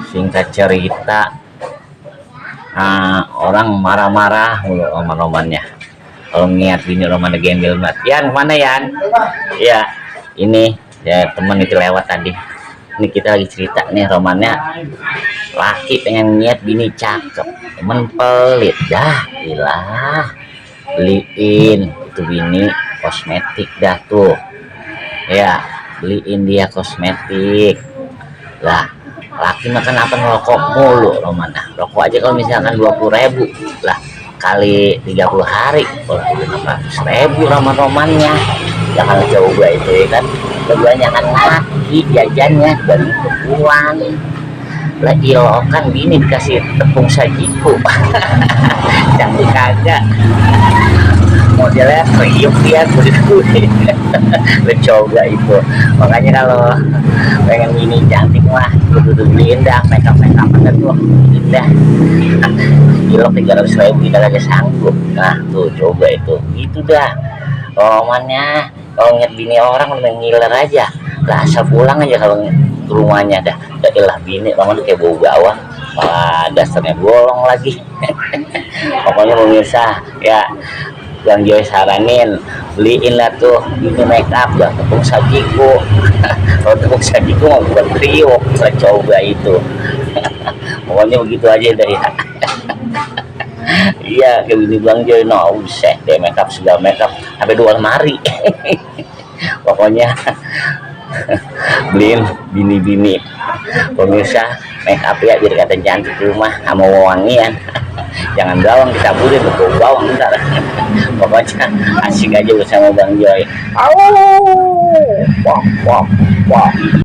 Singkat cerita, orang marah-marah mulu sama romannya kalau ngeliat bini roman gembel banget. Yan, mana Yan? Ya, ini ya teman itu lewat tadi. Ini kita lagi cerita nih romannya, laki pengen ngeliat bini cakep, temen pelit dah, gila. Beliin itu bini kosmetik dah tuh, ya beliin dia kosmetik lah. Laki makan apa ngerokok mulu romana, rokok aja kalau misalkan 20.000 lah kali 30 hari kalau 600.000 romannya. Jangan coba itu ya kan, kebanyakan laki jajannya dan uang lah. Ilokan bini dikasih tepung sajiku cantik kagak, modelnya kriuk dia kulit-kulit. Lo coba itu, makanya kalau pengen bini cantik mah kudu beliin dah makeup aja tuh indah. Ilok 300.000 kita kagak sanggup. Nah tuh coba itu dah romannya. Kalau ngeliat bini orang udah ngiler aja lah, asal pulang aja kalau ke rumahnya dah lah bini roman tuh kayak bau bawang, malah dasarnya bolong lagi. Pokoknya pemirsa ya, Bang Joy saranin beliin lah tuh ini make up ya tepung sajiku. Kalau tepung sajiku mau buat kriuk, saya coba itu. Pokoknya begitu aja deh ya. Iya kayak gini Bang Joy, no buset deh, make up segala make up sampai 2 lemari. Pokoknya beliin bini-bini pemirsa make up ya biar kata cantik di rumah sama wangian. Jangan bawang dicaburin ke bawang ntar. Pokoknya asik aja bersama Bang Joy. Wah wah wah.